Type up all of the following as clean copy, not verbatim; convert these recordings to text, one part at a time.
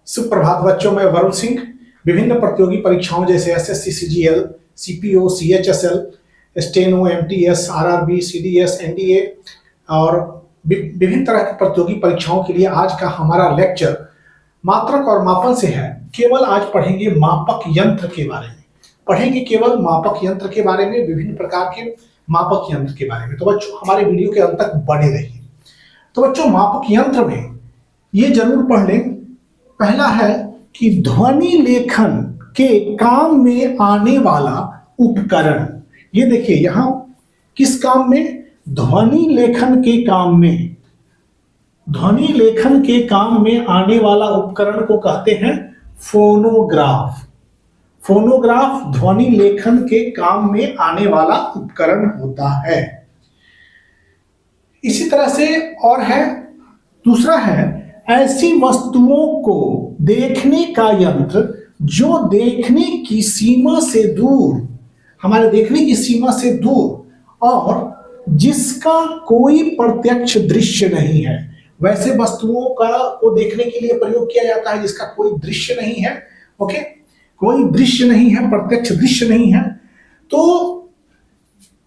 सुप्रभात बच्चों, मैं वरुण सिंह। विभिन्न प्रतियोगी परीक्षाओं जैसे SSC, CGL, CPO, CHSL, steno, MTS, RRB, CDS, NDA और विभिन्न तरह की प्रतियोगी परीक्षाओं के लिए आज का हमारा लेक्चर मात्रक और मापन से है। केवल आज पढ़ेंगे मापक यंत्र के बारे में, केवल मापक यंत्र के बारे में, विभिन्न प्रकार के मापक यंत्र के बारे में। तो बच्चों हमारे वीडियो के अंत तक बने रहिए। तो बच्चों मापक यंत्र में ये जरूर पढ़ लें। पहला है कि ध्वनि लेखन के काम में आने वाला उपकरण। ये देखिए यहां किस काम में? ध्वनि लेखन के काम में। ध्वनि लेखन के काम में आने वाला उपकरण को कहते हैं फोनोग्राफ। फोनोग्राफ ध्वनि लेखन के काम में आने वाला उपकरण होता है। इसी तरह से और है, दूसरा है ऐसी वस्तुओं को देखने का यंत्र जो देखने की सीमा से दूर, हमारे देखने की सीमा से दूर और जिसका कोई प्रत्यक्ष दृश्य नहीं है। वैसे वस्तुओं को देखने के लिए प्रयोग किया जाता है जिसका कोई दृश्य नहीं है। ओके, कोई दृश्य नहीं है, प्रत्यक्ष दृश्य नहीं है, तो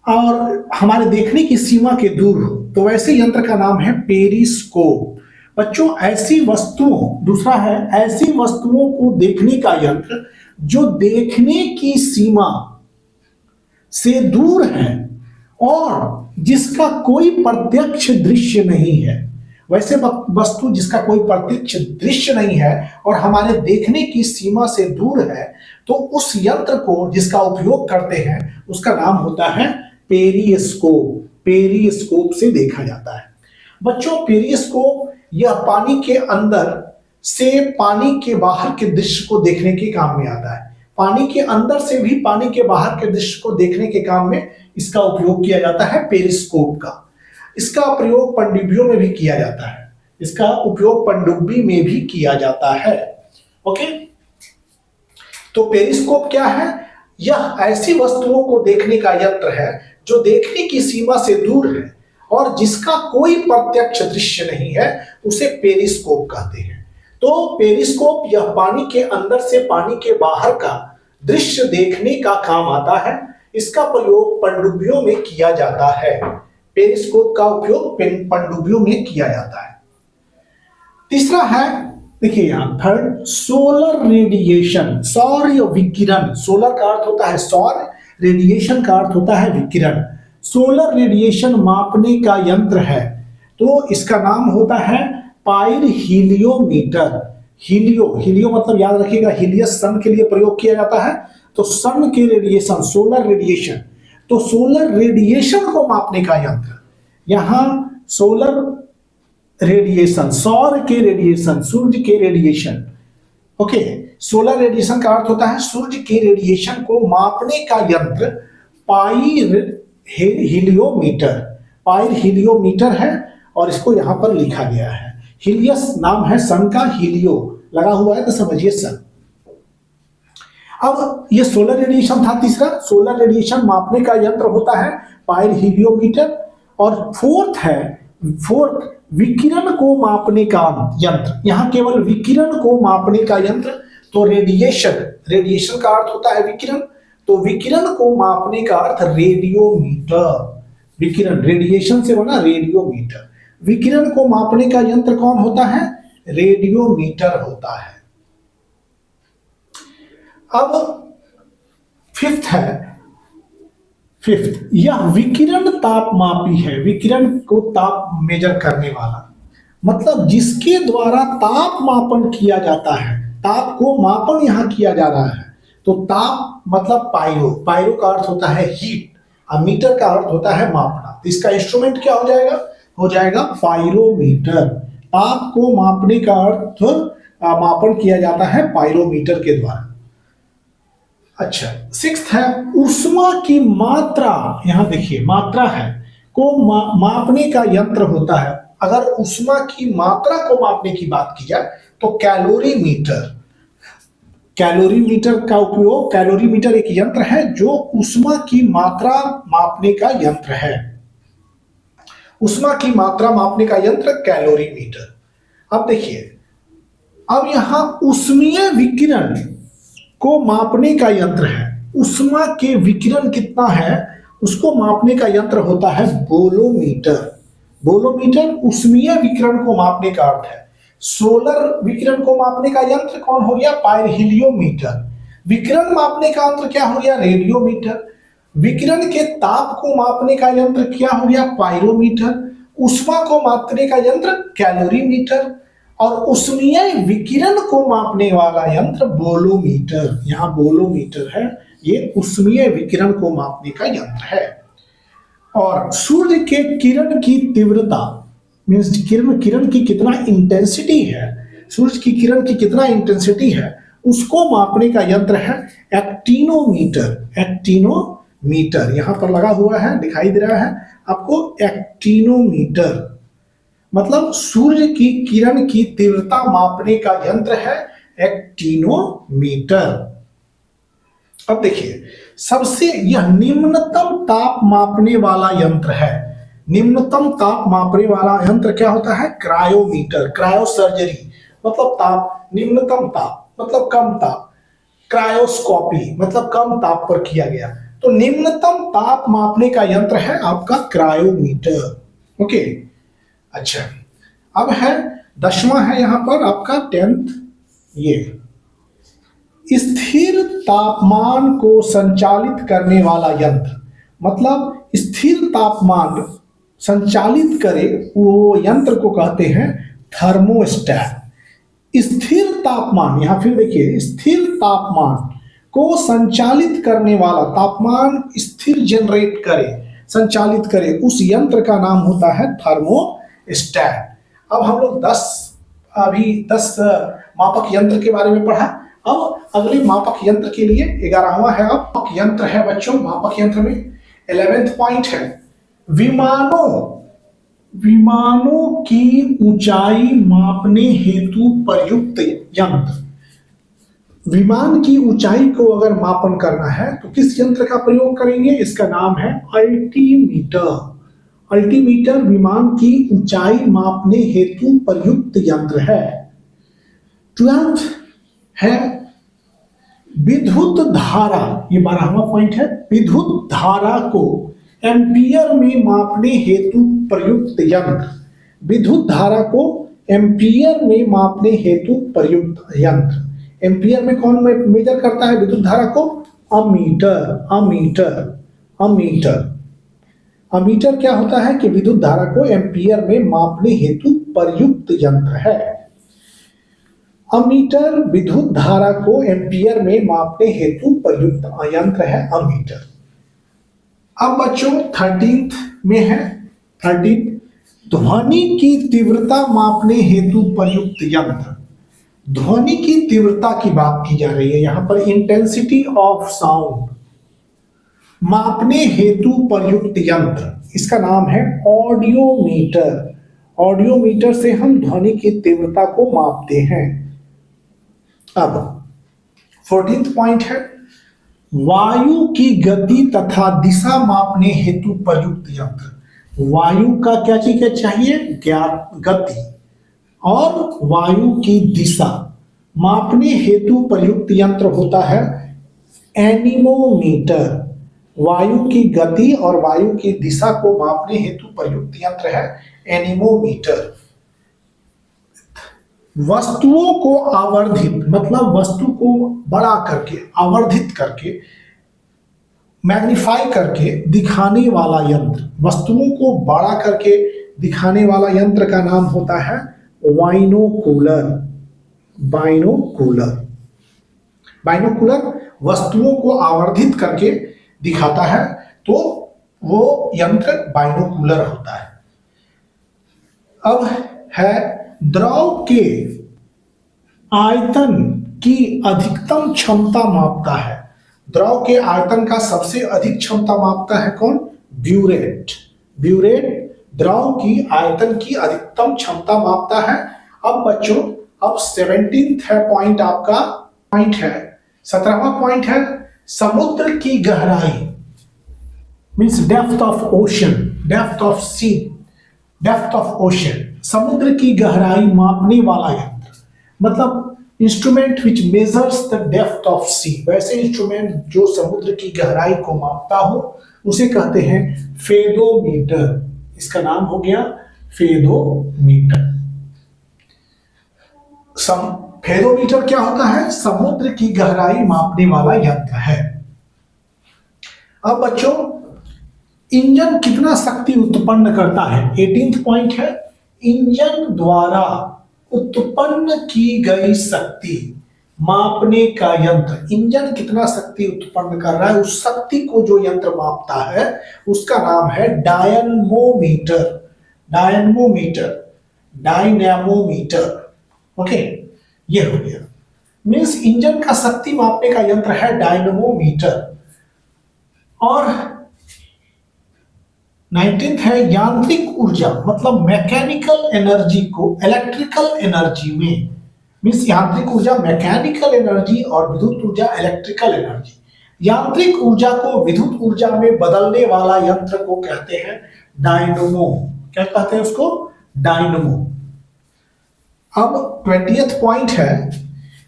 और हमारे देखने की सीमा के दूर हो, तो वैसे यंत्र का नाम है पेरिस्कोप। बच्चों ऐसी वस्तुओं, दूसरा है ऐसी वस्तुओं को देखने का यंत्र जो देखने की सीमा से दूर है और जिसका कोई प्रत्यक्ष दृश्य नहीं है। वैसे वस्तु जिसका कोई प्रत्यक्ष दृश्य नहीं है और हमारे देखने की सीमा से दूर है, तो उस यंत्र को जिसका उपयोग करते हैं उसका नाम होता है पेरिस्कोप। पेरिस्कोप से देखा जाता है। बच्चों पेरिस्कोप यह पानी के अंदर से पानी के बाहर के दृश्य को देखने के काम में आता है। पानी के अंदर से भी पानी के बाहर के दृश्य को देखने के काम में इसका उपयोग किया जाता है पेरिस्कोप का। इसका प्रयोग पनडुब्बियों में भी किया जाता है। इसका उपयोग पनडुब्बी में भी किया जाता है। ओके, तो पेरिस्कोप क्या है? यह ऐसी वस्तुओं को देखने का यंत्र है जो देखने की सीमा से दूर है और जिसका कोई प्रत्यक्ष दृश्य नहीं है, उसे पेरिस्कोप कहते हैं। तो पेरिस्कोप यह पानी के अंदर से पानी के बाहर का दृश्य देखने का काम आता है। इसका प्रयोग पनडुब्बियों में किया जाता है। पेरिस्कोप का उपयोग पनडुब्बियों में किया जाता है। तीसरा है, देखिए यहां थर्ड, सोलर रेडिएशन, सौर विकिरण। सोलर का अर्थ होता है सौर, रेडिएशन का अर्थ होता है विकिरण। सोलर रेडिएशन मापने का यंत्र है, तो इसका नाम होता है पाइरहीलियोमीटर। हीलियो मतलब याद रखिएगा, हीलियस सन के लिए प्रयोग किया जाता है, तो सन के रेडिएशन, सोलर रेडिएशन। तो सोलर रेडिएशन को मापने का यंत्र, यहां सोलर रेडिएशन, सौर के रेडिएशन, सूर्य के रेडिएशन। ओके, सोलर रेडिएशन का अर्थ होता है सूर्य के रेडिएशन को मापने का यंत्र पाइरहीलियोमीटर। पाइरहीलियोमीटर है और इसको यहां पर लिखा गया है। हीलियस नाम है सन का, हीलियो लगा हुआ है तो समझिए सन। अब ये सोलर रेडिएशन था तीसरा। सोलर रेडिएशन मापने का यंत्र होता है पाइरहीलियोमीटर। और फोर्थ विकिरण को मापने का यंत्र। यहां केवल विकिरण को मापने का यंत्र, तो रेडिएशन का अर्थ होता है विकिरण, तो विकिरण को मापने का अर्थ रेडियोमीटर। विकिरण रेडिएशन से बना रेडियोमीटर। विकिरण को मापने का यंत्र कौन होता है? रेडियोमीटर होता है। अब फिफ्थ, यह विकिरण तापमापी है। विकिरण को ताप मेजर करने वाला, मतलब जिसके द्वारा ताप मापन किया जाता है। ताप को मापन यहां किया जा रहा है, तो ताप मतलब पायरो। पायरो का अर्थ होता है हीट और मीटर का अर्थ होता है मापना। तो इसका इंस्ट्रूमेंट क्या हो जाएगा? हो जाएगा पायरोमीटर। ताप को मापने का अर्थ मापन किया जाता है पायरोमीटर के द्वारा। अच्छा, सिक्स्थ है ऊष्मा की मात्रा। यहां देखिए मात्रा है को मापने का यंत्र होता है। अगर ऊष्मा की मात्रा को मापने की बात की जाए तो कैलोरीमीटर। कैलोरीमीटर का उपयोग, कैलोरीमीटर एक यंत्र है जो ऊष्मा की मात्रा मापने का यंत्र है। ऊष्मा की मात्रा मापने का यंत्र कैलोरीमीटर। अब देखिए अब यहां उष्मीय विकिरण को मापने का यंत्र है। उष्मा के विकिरण कितना है उसको मापने का यंत्र होता है बोलोमीटर। बोलोमीटर उष्मीय विकिरण को मापने का अर्थ है। सोलर विकिरण को मापने का यंत्र कौन हो गया? पायरहेलियोमीटर। विकिरण मापने का यंत्र क्या हो गया? रेडियोमीटर। विकिरण के ताप को मापने का यंत्र क्या हो गया? पायरोमीटर। ऊष्मा को मापने का यंत्र कैलोरीमीटर और उष्मीय विकिरण को मापने वाला यंत्र बोलोमीटर। यहाँ बोलोमीटर है, ये उष्मीय विकिरण को मापने का यंत्र है। और सूर्य के किरण की तीव्रता मीन्स किरण की कितना इंटेंसिटी है, सूर्य की किरण की कितना इंटेंसिटी है उसको मापने का यंत्र है एक्टिनोमीटर। एक्टिनोमीटर यहां पर लगा हुआ है, दिखाई दे रहा है आपको, एक्टिनोमीटर मतलब सूर्य की किरण की तीव्रता मापने का यंत्र है एक्टिनोमीटर। अब देखिए सबसे यह निम्नतम ताप मापने वाला यंत्र है। निम्नतम ताप मापने वाला यंत्र क्या होता है? क्रायोमीटर। क्रायो सर्जरी मतलब ताप, निम्नतम ताप मतलब कम ताप, क्रायोस्कोपी मतलब कम ताप पर किया गया। तो निम्नतम ताप मापने का यंत्र है आपका क्रायोमीटर। ओके, अच्छा अब है 10वां है यहां पर आपका 10th, ये स्थिर तापमान को संचालित करने वाला यंत्र। मतलब स्थिर तापमान संचालित करे वो यंत्र को कहते हैं थर्मोस्टेट। स्थिर तापमान, यहां फिर देखिए, स्थिर तापमान को संचालित करने वाला, तापमान स्थिर जनरेट करे, संचालित करे, उस यंत्र का नाम होता है थर्मोस्टेट। अब हम लोग 10 मापक यंत्र के बारे में पढ़ा। अब अगले मापक यंत्र के लिए 11वां है। अब मापक यंत्र है बच्चों, मापक यंत्र में 11th पॉइंट है विमानों की ऊंचाई मापने हेतु प्रयुक्त यंत्र। विमान की ऊंचाई को अगर मापन करना है तो किस यंत्र का प्रयोग करेंगे? इसका नाम है अल्टीमीटर। अल्टीमीटर विमान की ऊंचाई मापने हेतु प्रयुक्त यंत्र है। 12th है विद्युत धारा, ये 12वां पॉइंट है। विद्युत धारा को एम्पियर में मापने हेतु प्रयुक्त यंत्र। विद्युत धारा को एम्पियर में मापने हेतु प्रयुक्त यंत्र। एम्पियर में कौन मेजर करता है विद्युत धारा को? अमीटर। अमीटर क्या होता है कि विद्युत धारा को एम्पियर में मापने हेतु प्रयुक्त यंत्र है। अमीटर विद्युत धारा को एम्पियर में मापने हेतु प्रयुक्त यंत्र है अमीटर। अब बच्चों 13th में है, 13 ध्वनि की तीव्रता मापने हेतु प्रयुक्त यंत्र। ध्वनि की तीव्रता की बात की जा रही है यहां पर, इंटेंसिटी ऑफ साउंड मापने हेतु प्रयुक्त यंत्र, इसका नाम है ऑडियोमीटर। ऑडियोमीटर से हम ध्वनि की तीव्रता को मापते हैं। अब 14th पॉइंट है वायु की गति तथा दिशा मापने हेतु प्रयुक्त यंत्र। वायु का क्या चीज चाहिए? गति और वायु की दिशा मापने हेतु प्रयुक्त यंत्र होता है एनीमोमीटर। वायु की गति और वायु की दिशा को मापने हेतु प्रयुक्त यंत्र है एनीमोमीटर। वस्तुओं को आवर्धित मतलब वस्तु को बड़ा करके, आवर्धित करके, मैग्नीफाई करके दिखाने वाला यंत्र। वस्तुओं को बड़ा करके दिखाने वाला यंत्र का नाम होता है बाइनोकुलर। बाइनोकुलर वस्तुओं को आवर्धित करके दिखाता है तो वो यंत्र बाइनोकुलर होता है। अब है द्रव के आयतन की अधिकतम क्षमता मापता है। द्रव के आयतन का सबसे अधिक क्षमता मापता है कौन? ब्यूरेट। ब्यूरेट द्रव की आयतन की अधिकतम क्षमता मापता है। अब बच्चों अब 17th है पॉइंट, आपका पॉइंट है 17वां पॉइंट है समुद्र की गहराई means depth of ocean, depth of sea, depth of ocean. समुद्र की गहराई मापने वाला यंत्र। मतलब instrument which measures the depth of sea, वैसे इंस्ट्रूमेंट जो समुद्र की गहराई को मापता हो उसे कहते हैं फेदोमीटर। इसका नाम हो गया फेदोमीटर। फेदोमीटर क्या होता है? समुद्र की गहराई मापने वाला यंत्र है। अब बच्चों, इंजन कितना शक्ति उत्पन्न करता है? 18th पॉइंट है, इंजन द्वारा उत्पन्न की गई शक्ति मापने का यंत्र। इंजन कितना शक्ति उत्पन्न कर रहा है, उस शक्ति को जो यंत्र मापता है उसका नाम है डायनमोमीटर। Dynamometer, dynamometer. ओके, ये हो गया। मीन्स इंजन का शक्ति मापने का यंत्र है डायनमोमीटर। और 19th है यांत्रिक ऊर्जा, मतलब मैकेनिकल एनर्जी को इलेक्ट्रिकल एनर्जी में, मीन्स यांत्रिक ऊर्जा मैकेनिकल एनर्जी और विद्युत ऊर्जा इलेक्ट्रिकल एनर्जी। यांत्रिक ऊर्जा को विद्युत ऊर्जा में बदलने वाला यंत्र को कहते हैं डायनमो। क्या कहते हैं उसको? डायनमो। अब 20th पॉइंट है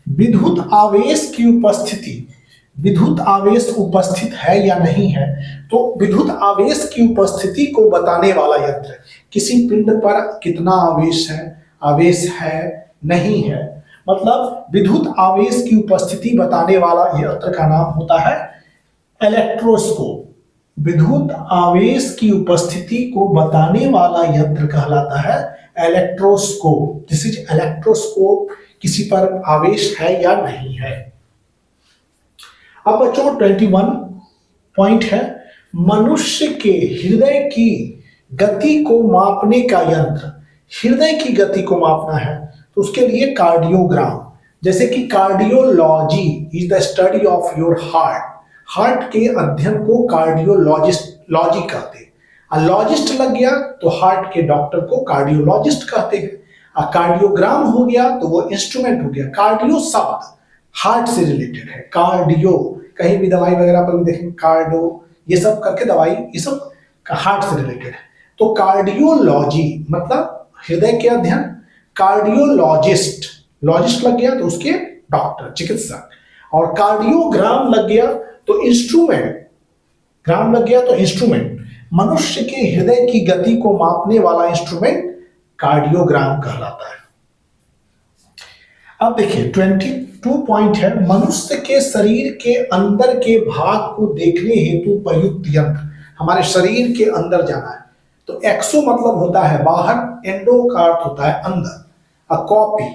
विद्युत आवेश की उपस्थिति। विद्युत आवेश उपस्थित है या नहीं है, तो विद्युत आवेश की उपस्थिति को बताने वाला यंत्र। किसी पिंड पर कितना आवेश है नहीं है, मतलब विद्युत आवेश की उपस्थिति बताने वाला यंत्र का नाम होता है इलेक्ट्रोस्कोप। विद्युत आवेश की उपस्थिति को बताने वाला यंत्र कहलाता है इलेक्ट्रोस्कोप। दिस इज इलेक्ट्रोस्कोप, किसी पर आवेश है या नहीं है। अब बच्चों 21 पॉइंट है मनुष्य के हृदय की गति को मापने का यंत्र। हृदय की गति को मापना है तो उसके लिए कार्डियोग्राम, जैसे कि cardiology is the study of your heart. Heart के अध्ययन को कार्डियोलॉजी कहते हैं। लॉजिस्ट लग गया तो हार्ट के डॉक्टर को कार्डियोलॉजिस्ट कहते हैं। कार्डियोग्राम हो गया तो वो इंस्ट्रूमेंट हो गया। कार्डियो शब्द हार्ट से रिलेटेड है। कार्डियो, कहीं भी दवाई वगैरह पर भी देखें कार्डो, ये सब करके दवाई, ये सब हार्ट से रिलेटेड है। तो कार्डियोलॉजी मतलब हृदय के अध्ययन। कार्डियोलॉजिस्ट, लॉजिस्ट लग गया तो उसके डॉक्टर, चिकित्सक। और कार्डियोग्राम लग गया तो इंस्ट्रूमेंट, ग्राम लग गया तो इंस्ट्रूमेंट। मनुष्य के हृदय की गति को मापने वाला इंस्ट्रूमेंट कार्डियोग्राम कहलाता है। अब देखिए 22 पॉइंट है मनुष्य के शरीर के अंदर के भाग को देखने हेतु प्रयुक्त यंत्र। हमारे शरीर के अंदर जाना है तो एक्सो मतलब होता है बाहर, एंडो का अर्थ होता है अंदर। कॉपी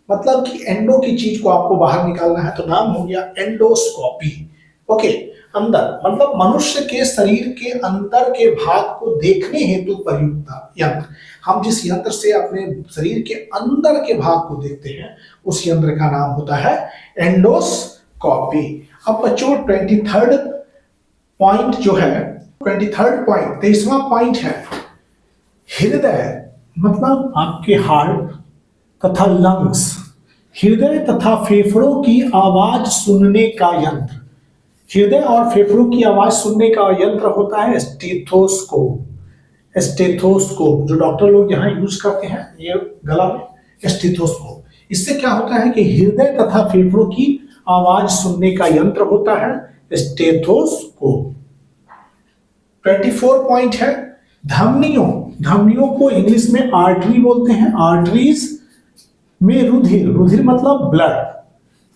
मतलब कि एंडो की चीज को आपको बाहर निकालना है तो नाम हो गया एंडोस्कोपी। ओके, अंदर मतलब मनुष्य के शरीर के अंदर के भाग को देखने हेतु प्रयुक्त यंत्र। हम जिस यंत्र से अपने शरीर के अंदर के भाग को देखते हैं उस यंत्र का नाम होता है एंडोस्कोपी। अब बच्चों 23rd पॉइंट जो है, 23rd पॉइंट 23वां पॉइंट है हृदय मतलब आपके हार्ट तथा लंग्स, हृदय तथा फेफड़ों की आवाज सुनने का यंत्र। हृदय और फेफड़ों की आवाज सुनने का यंत्र होता है स्टेथोस्कोप। स्टेथोस्कोप जो डॉक्टर लोग यहाँ यूज करते हैं ये गला में, स्टेथोस्कोप। इससे क्या होता है कि हृदय तथा फेफड़ों की आवाज सुनने का यंत्र होता है स्टेथोस्कोप। 24 पॉइंट है धमनियों। धमनियों को इंग्लिश में आर्टरी बोलते हैं। आर्टरीज में रुधिर, रुधिर मतलब ब्लड,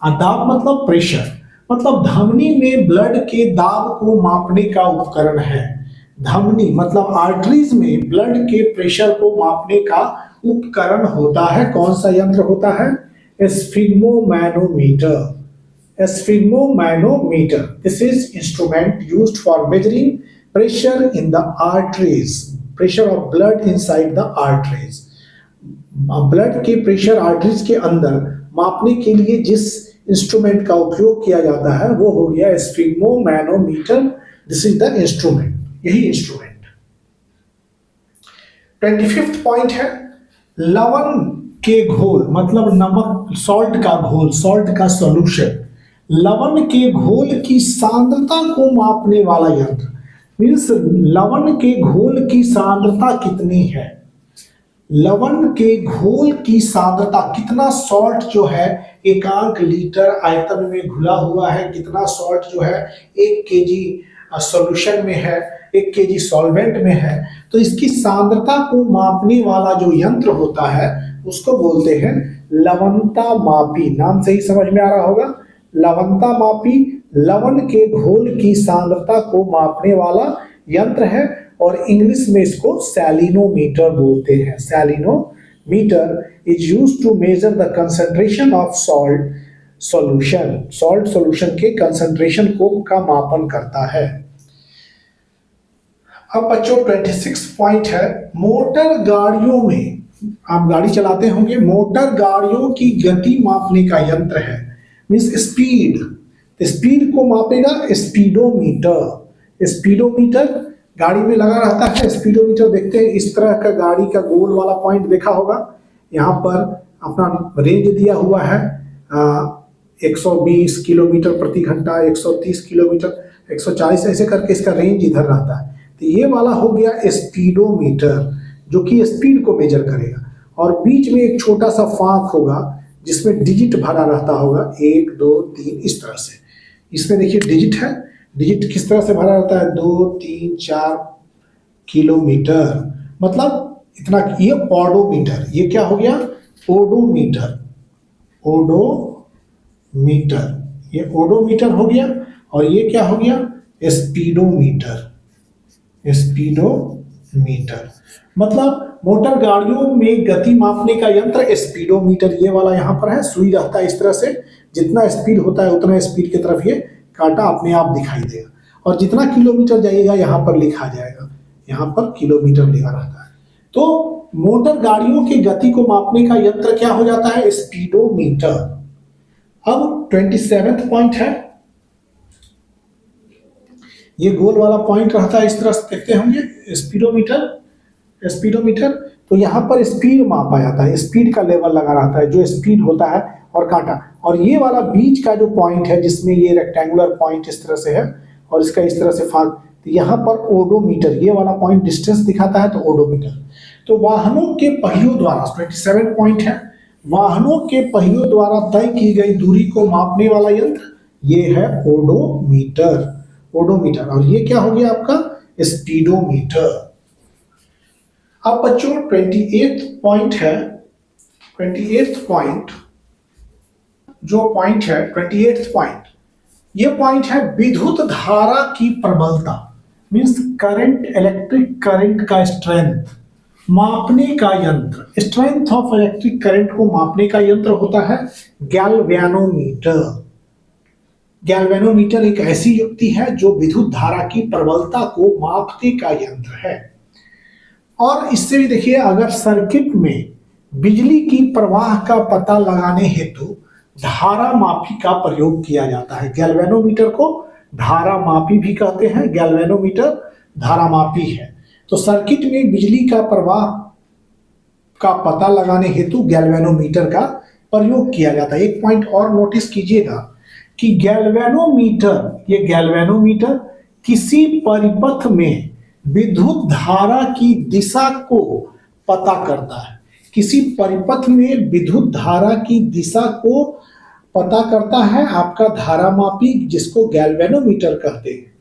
दाब मतलब प्रेशर, मतलब धमनी में ब्लड के दाब को मापने का उपकरण है। धमनी मतलब आर्टरीज में ब्लड के प्रेशर को मापने का उपकरण होता है। कौन सा यंत्र होता है? Sphygmomanometer. Sphygmomanometer, this is instrument used for measuring pressure in the arteries, pressure of blood inside the arteries। Blood के प्रेशर आर्टरीज के अंदर मापने के लिए जिस इंस्ट्रूमेंट का उपयोग किया जाता है वो हो गया sphygmomanometer. This is the instrument, यही इंस्ट्रूमेंट। 25th पॉइंट है लवण के घोल मतलब नमक, सॉल्ट का घोल, सॉल्ट का सॉल्यूशन। लवण के घोल की सांद्रता को मापने वाला यंत्र। मीन्स लवण के घोल की सांद्रता कितनी है, लवण के घोल की सांद्रता, कितना सॉल्ट जो है एकांक लीटर आयतन में घुला हुआ है, कितना सॉल्ट जो है 1 kg सॉल्यूशन में है, 1 kg सॉल्वेंट में है, तो इसकी सांद्रता को मापने वाला जो यंत्र होता है उसको बोलते हैं लवणता मापी। नाम से ही समझ में आ रहा होगा, लवणता मापी लवण के घोल की सांद्रता को मापने वाला यंत्र है, और इंग्लिश में इसको सैलिनोमीटर बोलते हैं। Salinometer is used to measure the concentration of salt solution, salt solution के कंसंट्रेशन को का मापन करता है। अब बच्चों 26 पॉइंट है, मोटर गाड़ियों में, आप गाड़ी चलाते होंगे, मोटर गाड़ियों की गति मापने का यंत्र है, मींस स्पीड, स्पीड को मापेगा स्पीडोमीटर। स्पीडोमीटर गाड़ी में लगा रहता है। स्पीडोमीटर देखते हैं इस तरह का, गाड़ी का गोल वाला पॉइंट देखा होगा, यहाँ पर अपना रेंज दिया हुआ है 120 किलोमीटर प्रति घंटा, 130 किलोमीटर, 140, ऐसे करके इसका रेंज इधर रहता है। तो ये वाला हो गया स्पीडोमीटर, जो कि स्पीड को मेजर करेगा, और बीच में एक छोटा सा फाक होगा जिसमें डिजिट भरा रहता होगा, 1 2 3 इस तरह से। इसमें देखिए डिजिट है, डिजिट किस तरह से भरा रहता है, 2 3 4 किलोमीटर, मतलब इतना। ये ओडोमीटर, ये क्या हो गया ओडोमीटर, ओडोमीटर, ये ओडोमीटर हो गया, और ये क्या हो गया स्पीडोमीटर, स्पीडोमीटर। मतलब मोटर गाड़ियों में गति मापने का यंत्र स्पीडोमीटर, ये वाला यहाँ पर है, सुई रहता है इस तरह से, जितना स्पीड होता है उतना स्पीड की तरफ ये कांटा अपने आप दिखाई देगा, और जितना किलोमीटर जाइएगा यहाँ पर लिखा जाएगा, यहाँ पर किलोमीटर लिखा रहता है। तो मोटर गाड़ियों की गति को मापने का यंत्र क्या हो जाता है स्पीडोमीटर। अब 27वां पॉइंट है, ये गोल वाला पॉइंट रहता है इस तरह से, देखते होंगे स्पीडोमीटर, स्पीडोमीटर। तो यहाँ पर स्पीड मापा जाता है, स्पीड का लेवल लगा रहता है, जो स्पीड होता है और कांटा, और ये वाला बीच का जो पॉइंट है जिसमें ये रेक्टेंगुलर पॉइंट इस तरह से है और इसका इस तरह से फाग, तो यहाँ पर ओडोमीटर, ये वाला पॉइंट डिस्टेंस दिखाता है, तो ओडोमीटर। तो वाहनों के पहियों द्वारा 27 पॉइंट है, वाहनों के पहियों द्वारा तय की गई दूरी को मापने वाला यंत्र ये है ओडोमीटर, ओडोमीटर। और ये क्या हो गया आपका स्पीडोमीटर। अब बच्चों 28 पॉइंट है, 28 पॉइंट जो पॉइंट है 28 पॉइंट, ये पॉइंट है विद्युत धारा की प्रबलता, मींस करंट, इलेक्ट्रिक करंट का स्ट्रेंथ मापने का यंत्र, स्ट्रेंथ ऑफ इलेक्ट्रिक करंट को मापने का यंत्र होता है गैल्वेनोमीटर। गैल्वेनोमीटर एक ऐसी युक्ति है जो विद्युत धारा की प्रबलता को मापने का यंत्र है। और इससे भी देखिए, अगर सर्किट में बिजली की प्रवाह का पता लगाने हेतु धारा मापी का प्रयोग किया जाता है। गैल्वेनोमीटर को धारा मापी भी कहते हैं, गैल्वेनोमीटर धारा मापी है। तो सर्किट में बिजली का प्रवाह का पता लगाने हेतु गैल्वेनोमीटर का प्रयोग किया जाता है। एक पॉइंट और नोटिस कीजिएगा कि गैल्वेनोमीटर, ये गैल्वेनोमीटर किसी परिपथ में विद्युत धारा की दिशा को पता करता है, किसी परिपथ में विद्युत धारा की दिशा को पता करता है आपका धारामापी, जिसको गैल्वेनोमीटर कहते हैं।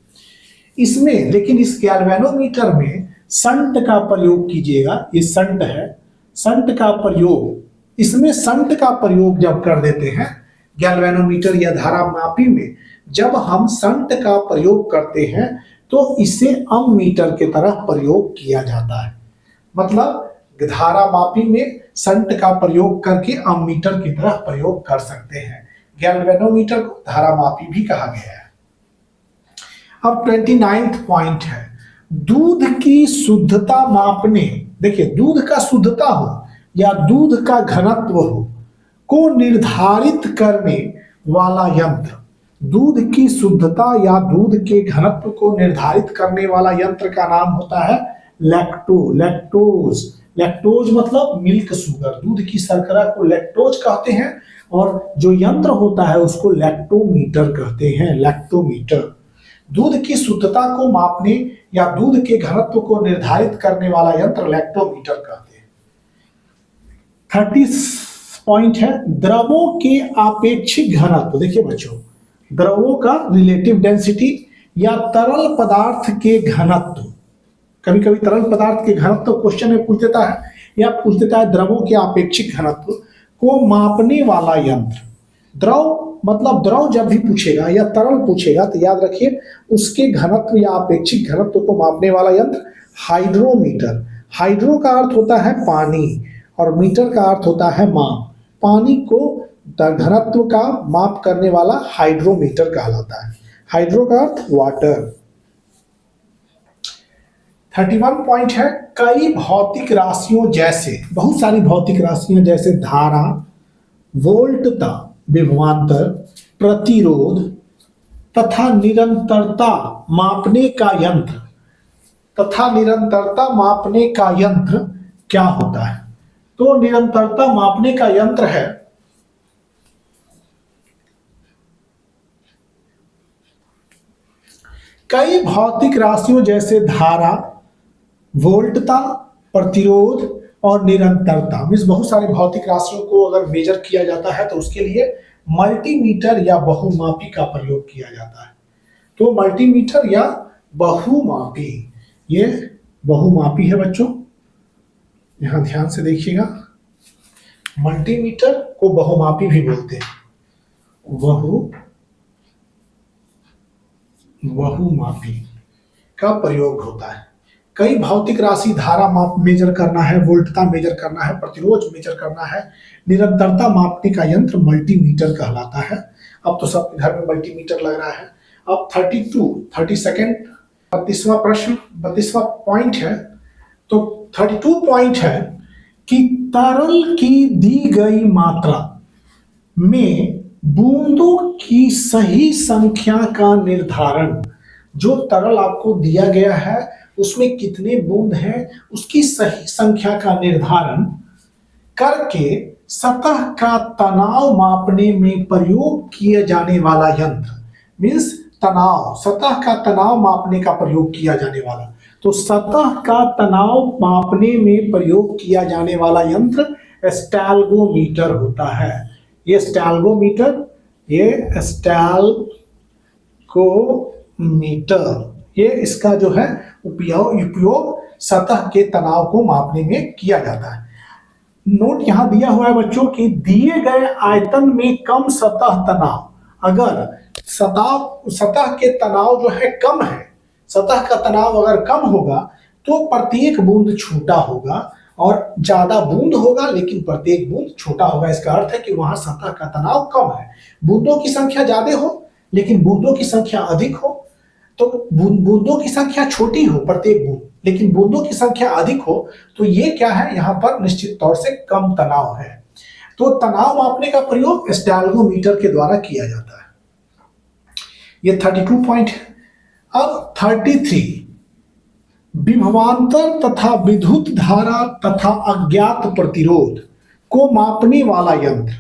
इसमें लेकिन इस गैल्वेनोमीटर में शंट का प्रयोग कीजिएगा, ये शंट है, शंट का प्रयोग, इसमें शंट का प्रयोग जब कर देते हैं गैल्वेनोमीटर या धारामापी में, जब हम शंट का प्रयोग करते हैं तो इसे अममीटर के तरह प्रयोग किया जाता है। मतलब धारामापी में शंट का प्रयोग करके अममीटर की तरह प्रयोग कर सकते हैं। गैल्वेनोमीटर को धारामापी भी कहा गया है। अब 29वां पॉइंट है, दूध की शुद्धता मापने, देखिए दूध का शुद्धता हो या दूध का घनत्व हो को निर्धारित करने वाला यंत्र, दूध की शुद्धता या दूध के घनत्व को निर्धारित करने वाला यंत्र का नाम होता है लैक्टोज। लैक्टोज मतलब मिल्क शुगर, दूध की शर्करा को लैक्टोज कहते हैं, और जो यंत्र होता है उसको लैक्टोमीटर कहते हैं, लैक्टोमीटर। दूध की शुद्धता को मापने या दूध के घनत्व को निर्धारित करने वाला यंत्र लैक्टोमीटर कहते हैं। 30 पॉइंट है द्रवों के आपेक्षिक घनत्व। देखिए बच्चों, द्रवों का रिलेटिव डेंसिटी या तरल पदार्थ के घनत्व, कभी कभी तरल पदार्थ के घनत्व क्वेश्चन में पूछ देता है, या पूछ देता है द्रवों के आपेक्षिक घनत्व को मापने वाला यंत्र। द्रव मतलब द्रव जब भी पूछेगा या तरल पूछेगा तो याद रखिए उसके घनत्व या आपेक्षिक घनत्व को मापने वाला यंत्र हाइड्रोमीटर। हाइड्रो का अर्थ होता है पानी और मीटर का अर्थ होता है माप। पानी को घनत्व का माप करने वाला हाइड्रोमीटर कहलाता है। हाइड्रो का अर्थ वाटर। 31 पॉइंट है कई भौतिक राशियों जैसे, बहुत सारी भौतिक राशियां जैसे धारा, वोल्टता, विभवांतर, प्रतिरोध तथा निरंतरता मापने का यंत्र, तथा निरंतरता मापने का यंत्र क्या होता है? तो निरंतरता मापने का यंत्र है कई भौतिक राशियों जैसे धारा, वोल्टता, प्रतिरोध और निरंतरता। मीन्स बहुत सारे भौतिक राशियों को अगर मेजर किया जाता है तो उसके लिए मल्टीमीटर या बहुमापी का प्रयोग किया जाता है। तो मल्टीमीटर या बहुमापी, ये बहुमापी है बच्चों, यहां ध्यान से देखिएगा। मल्टीमीटर को बहुमापी भी बोलते हैं, बहुमापी का प्रयोग होता है। कई भौतिक राशि, धारा माप मेजर करना है, वोल्टता मेजर करना है, प्रतिरोध मेजर करना है, निरंतरता मापने का यंत्र मल्टीमीटर कहलाता है। अब तो सब घर में मल्टीमीटर लग रहा है। अब 32वां प्रश्न, 32वां पॉइंट है। तो 32 पॉइंट है कि तरल की दी गई मात्रा में बूंदों की सही संख्या का निर्धारण, जो तरल आपको दिया गया है उसमें कितने बूंद हैं उसकी सही संख्या का निर्धारण करके सतह का तनाव मापने में प्रयोग किए जाने वाला यंत्र। मीन्स तनाव, सतह का तनाव मापने का प्रयोग किया जाने वाला। तो सतह का तनाव मापने में प्रयोग किया जाने वाला यंत्र स्टैल्गोमीटर होता है। ये स्टैल्गोमीटर, ये स्टैल्गोमीटर, ये इसका जो है उपयोग सतह के तनाव को मापने में किया जाता है। नोट यहां दिया हुआ है बच्चों कि दिए गए आयतन में कम सतह तनाव, अगर सतह के तनाव जो है कम है, सतह का तनाव अगर कम होगा तो प्रत्येक बूंद छोटा होगा, और ज्यादा बूंद होगा लेकिन प्रत्येक बूंद छोटा होगा। इसका अर्थ है कि वहां सतह का तनाव कम है। बूंदों की संख्या ज्यादा हो लेकिन बूंदों की संख्या अधिक हो, तो बूंदों की संख्या छोटी हो प्रत्येक बूंद, लेकिन बूंदों की संख्या अधिक हो, तो ये क्या है, यहां पर निश्चित तौर से कम तनाव है। तो तनाव मापने का प्रयोग स्टैल्गोमीटर के द्वारा किया जाता है। ये 32 पॉइंट है। अब 33, विभवांतर तथा विद्युत धारा तथा अज्ञात प्रतिरोध को मापने वाला यंत्र।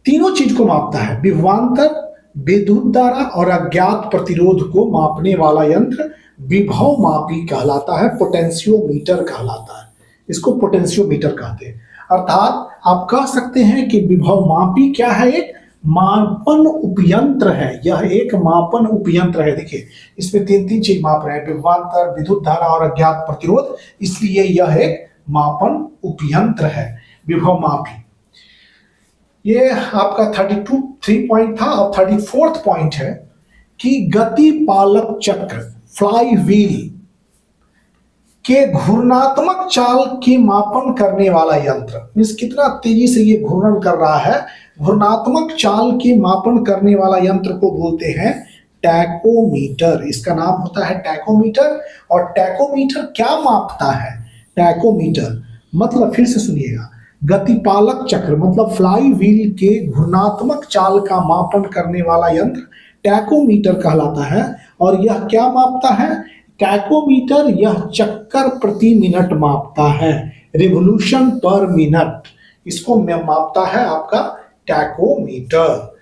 तीनों चीज को मापता है, विभवांतर, विद्युत धारा और अज्ञात प्रतिरोध को मापने वाला यंत्र विभव मापी कहलाता है, पोटेंशियोमीटर कहलाता है। इसको पोटेंशियोमीटर कहते हैं। अर्थात आप कह सकते हैं कि विभव मापी क्या है, एक मापन उपयंत्र है। यह एक मापन उपयंत्र है। देखिए इसमें तीन चीज माप रहे हैं, विभवांतर, विद्युत धारा और अज्ञात प्रतिरोध, इसलिए यह एक मापन उपयंत्र है, विभव मापी। ये आपका 3 पॉइंट था। और 34 पॉइंट है कि गति पालक चक्र, फ्लाई व्हील के घूर्णात्मक चाल के मापन करने वाला यंत्र। मीन्स कितना तेजी से ये घूर्णन कर रहा है, घूर्णात्मक चाल के मापन करने वाला यंत्र को बोलते हैं टैकोमीटर। इसका नाम होता है टैकोमीटर। और टैकोमीटर क्या मापता है? टैकोमीटर मतलब, फिर से सुनिएगा, गतिपालक चक्र मतलब फ्लाई व्हील के घूर्णात्मक चाल का मापन करने वाला यंत्र टैकोमीटर कहलाता है। और यह क्या मापता है? टैकोमीटर यह चक्कर प्रति मिनट मापता है, रिवोल्यूशन पर मिनट, इसको मापता है आपका टैकोमीटर।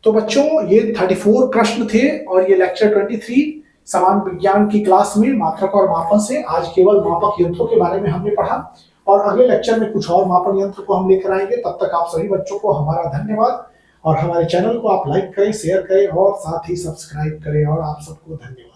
तो बच्चों ये 34 प्रश्न थे और ये लेक्चर 23 समान विज्ञान की क्लास में मात्रक और मापन से आज केवल मापक यंत्रों के बारे में हमने पढ़ा। और अगले लेक्चर में कुछ और मापन यंत्र को हम लेकर आएंगे। तब तक आप सभी बच्चों को हमारा धन्यवाद, और हमारे चैनल को आप लाइक करें, शेयर करें और साथ ही सब्सक्राइब करें, और आप सबको धन्यवाद।